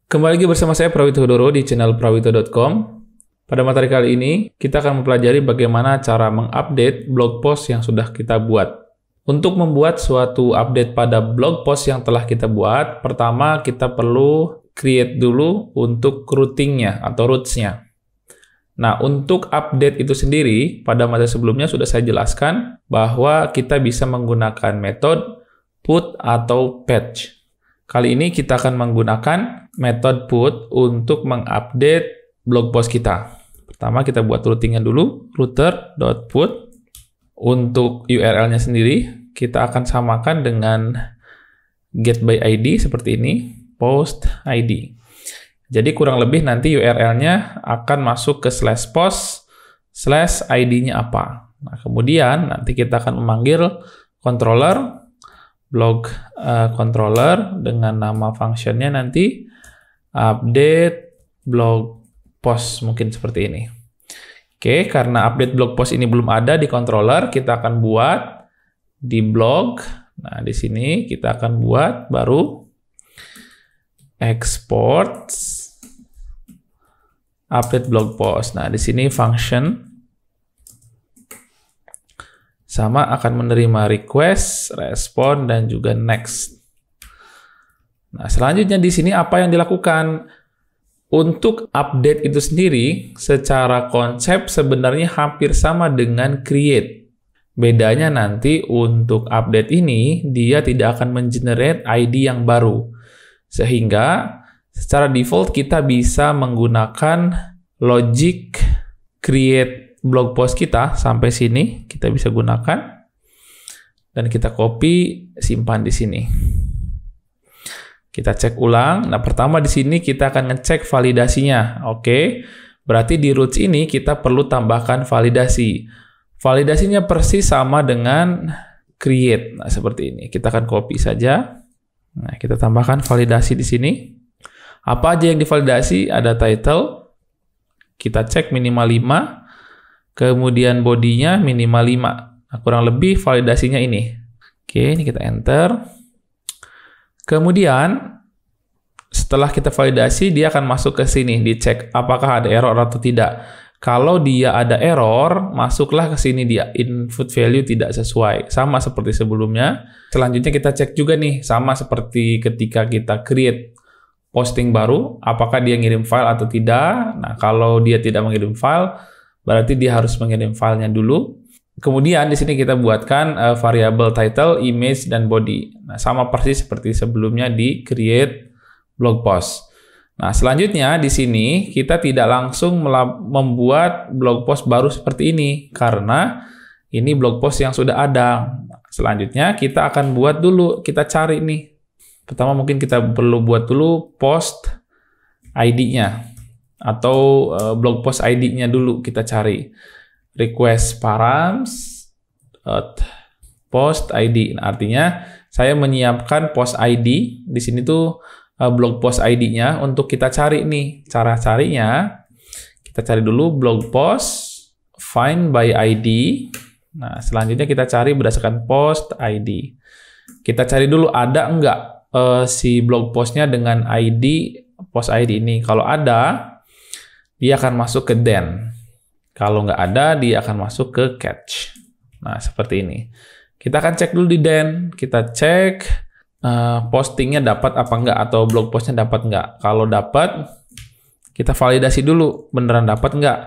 Kembali lagi bersama saya Prawito Hodoro di channel prawito.com. Pada materi kali ini, kita akan mempelajari bagaimana cara mengupdate blog post yang sudah kita buat. Untuk membuat suatu update pada blog post yang telah kita buat, pertama kita perlu create dulu untuk routingnya atau roots-nya. Nah, untuk update itu sendiri, pada materi sebelumnya sudah saya jelaskan bahwa kita bisa menggunakan metode put atau patch. Kali ini kita akan menggunakan metode put untuk mengupdate blog post kita. Pertama kita buat routingnya dulu, router.put. Untuk URL-nya sendiri, kita akan samakan dengan get by ID seperti ini, post ID. Jadi kurang lebih nanti URL-nya akan masuk ke /post, /ID-nya apa. Nah, kemudian nanti kita akan memanggil controller, blog controller dengan nama functionnya nanti update blog post, mungkin seperti ini. Oke, karena update blog post ini belum ada di controller, kita akan buat di blog. Nah, di sini kita akan buat baru export update blog post. Nah, di sini function sama akan menerima request, respon, dan juga next. Nah, selanjutnya di sini apa yang dilakukan? Untuk update itu sendiri, secara konsep sebenarnya hampir sama dengan create. Bedanya nanti untuk update ini, dia tidak akan mengenerate ID yang baru. Sehingga secara default kita bisa menggunakan logic create blog post kita sampai sini, kita bisa gunakan dan kita copy, simpan di sini. Kita cek ulang. Nah, pertama di sini kita akan ngecek validasinya. Oke, berarti di roots ini kita perlu tambahkan validasi. Validasinya persis sama dengan create. Nah, seperti ini. Kita akan copy saja. Nah, kita tambahkan validasi di sini. Apa aja yang divalidasi? Ada title. Kita cek minimal 5. Kemudian bodinya minimal 5. Nah, kurang lebih validasinya ini. Oke, ini kita enter. Kemudian, setelah kita validasi, dia akan masuk ke sini. Dicek apakah ada error atau tidak. Kalau dia ada error, masuklah ke sini dia. Input value tidak sesuai. Sama seperti sebelumnya. Selanjutnya kita cek juga nih. Sama seperti ketika kita create posting baru. Apakah dia ngirim file atau tidak. Nah, kalau dia tidak mengirim file, berarti dia harus mengirim filenya dulu. Kemudian di sini kita buatkan variabel title, image, dan body. Nah, sama persis seperti sebelumnya di create blog post. Nah, selanjutnya di sini kita tidak langsung membuat blog post baru seperti ini karena ini blog post yang sudah ada. Selanjutnya kita akan buat dulu, kita cari nih. Pertama mungkin kita perlu buat dulu post ID-nya. Atau blog post ID-nya dulu kita cari. Request params post ID. Nah, artinya saya menyiapkan post ID. Di sini tuh blog post ID-nya untuk kita cari nih. Cara carinya, kita cari dulu blog post, find by ID. Nah, selanjutnya kita cari berdasarkan post ID. Kita cari dulu ada enggak si blog postnya dengan ID, post ID ini. Kalau ada, dia akan masuk ke then. Kalau nggak ada, dia akan masuk ke catch. Nah, seperti ini. Kita akan cek dulu di then. Kita cek postingnya dapat apa nggak, atau blog postnya dapat nggak. Kalau dapat, kita validasi dulu. Beneran dapat nggak?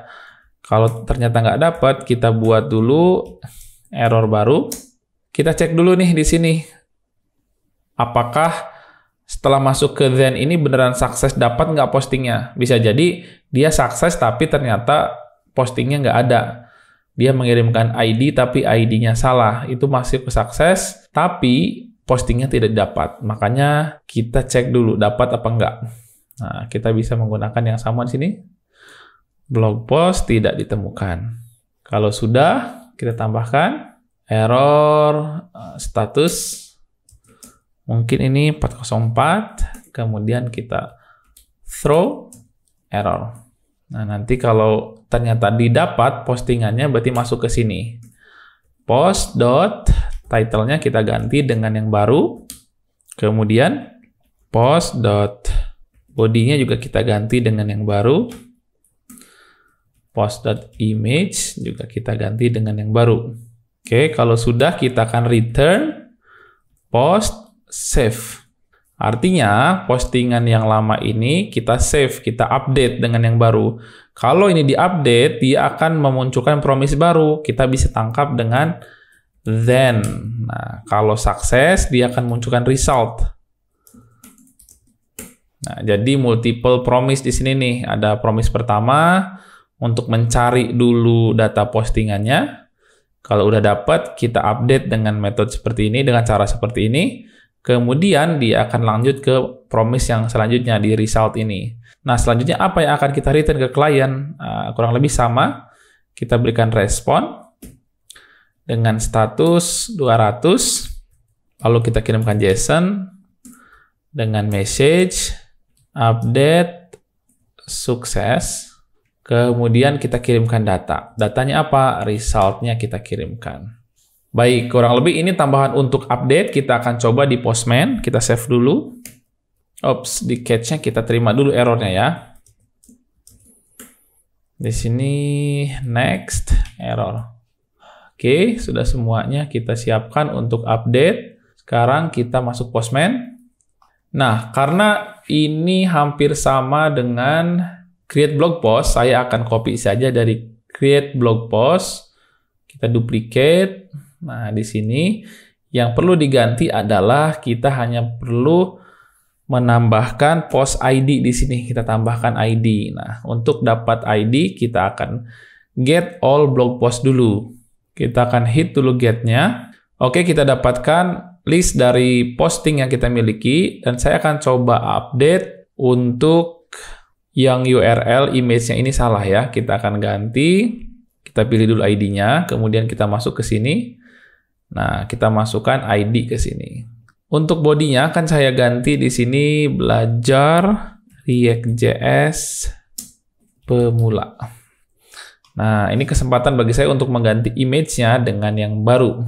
Kalau ternyata nggak dapat, kita buat dulu error baru. Kita cek dulu nih di sini. Apakah setelah masuk ke then ini beneran sukses dapat nggak postingnya? Bisa jadi dia sukses tapi ternyata postingnya nggak ada. Dia mengirimkan ID tapi ID-nya salah. Itu masih sukses tapi postingnya tidak dapat. Makanya kita cek dulu dapat apa enggak. Nah, kita bisa menggunakan yang sama di sini. Blog post tidak ditemukan. Kalau sudah, kita tambahkan error status. Mungkin ini 404, kemudian kita throw error. Nah, nanti kalau ternyata didapat postingannya, berarti masuk ke sini. Post.title-nya kita ganti dengan yang baru. Kemudian post Bodinya juga kita ganti dengan yang baru. Post.image juga kita ganti dengan yang baru. Oke, kalau sudah kita akan return post save. Artinya postingan yang lama ini kita save, kita update dengan yang baru. Kalau ini diupdate, dia akan memunculkan promise baru. Kita bisa tangkap dengan then. Nah, kalau sukses, dia akan munculkan result. Nah, jadi multiple promise di sini nih. Ada promise pertama untuk mencari dulu data postingannya. Kalau udah dapat, kita update dengan metode seperti ini, dengan cara seperti ini. Kemudian dia akan lanjut ke promise yang selanjutnya di result ini. Nah, selanjutnya apa yang akan kita return ke klien? Kurang lebih sama. Kita berikan respon dengan status 200. Lalu kita kirimkan JSON dengan message update sukses. Kemudian kita kirimkan data. Datanya apa? Resultnya kita kirimkan. Baik, kurang lebih ini tambahan untuk update. Kita akan coba di Postman. Kita save dulu. Ops, di catch-nya kita terima dulu errornya ya. Di sini next error. Oke, sudah semuanya kita siapkan untuk update. Sekarang kita masuk Postman. Nah, karena ini hampir sama dengan create blog post, saya akan copy saja dari create blog post. Kita duplicate. Nah, di sini yang perlu diganti adalah kita hanya perlu menambahkan post ID di sini. Kita tambahkan ID. Nah, untuk dapat ID kita akan get all blog post dulu. Kita akan hit dulu get-nya. Oke, kita dapatkan list dari posting yang kita miliki dan saya akan coba update untuk yang URL image-nya ini salah ya. Kita akan ganti. Kita pilih dulu ID-nya, kemudian kita masuk ke sini. Nah, kita masukkan ID ke sini. Untuk bodinya akan saya ganti di sini belajar React.js pemula. Nah, ini kesempatan bagi saya untuk mengganti image-nya dengan yang baru.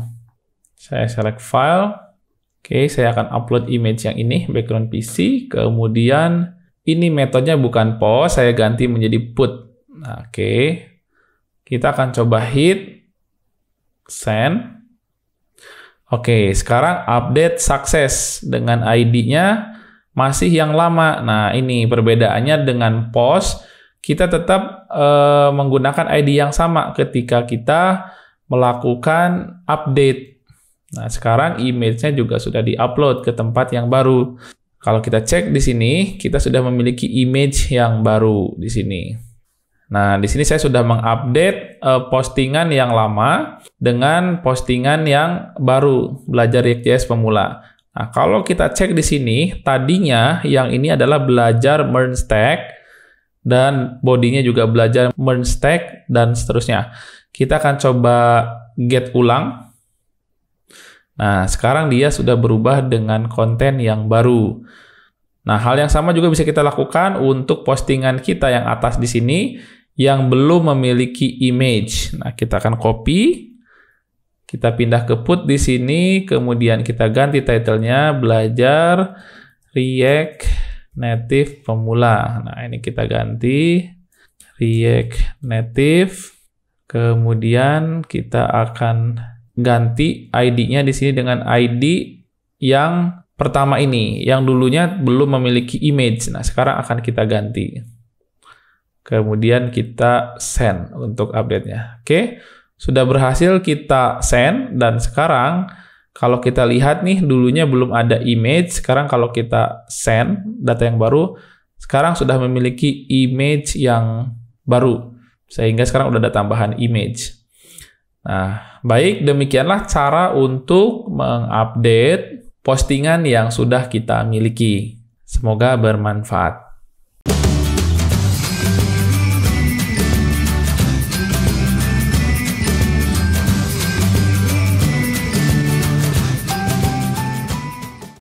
Saya select file. Oke, saya akan upload image yang ini, background PC. Kemudian ini metodenya bukan post, saya ganti menjadi put. Nah, oke. Kita akan coba hit send. Oke, sekarang update sukses dengan ID-nya masih yang lama. Nah, ini perbedaannya dengan post. Kita tetap menggunakan ID yang sama ketika kita melakukan update. Nah, sekarang image-nya juga sudah di-upload ke tempat yang baru. Kalau kita cek di sini, kita sudah memiliki image yang baru di sini. Nah, di sini saya sudah mengupdate postingan yang lama dengan postingan yang baru, belajar React.js pemula. Nah, kalau kita cek di sini, tadinya yang ini adalah belajar merge stack, dan bodinya juga belajar merge stack, dan seterusnya. Kita akan coba get ulang. Nah, sekarang dia sudah berubah dengan konten yang baru. Nah, hal yang sama juga bisa kita lakukan untuk postingan kita yang atas di sini, yang belum memiliki image. Nah, kita akan copy, kita pindah ke put di sini, kemudian kita ganti title-nya belajar React Native pemula. Nah, ini kita ganti React Native, kemudian kita akan ganti ID-nya di sini dengan ID yang pertama ini, yang dulunya belum memiliki image. Nah, sekarang akan kita ganti. Kemudian kita send untuk update-nya. Oke, sudah berhasil kita send, dan sekarang kalau kita lihat nih, dulunya belum ada image, sekarang kalau kita send data yang baru, sekarang sudah memiliki image yang baru, sehingga sekarang udah ada tambahan image. Nah, baik, demikianlah cara untuk mengupdate postingan yang sudah kita miliki. Semoga bermanfaat.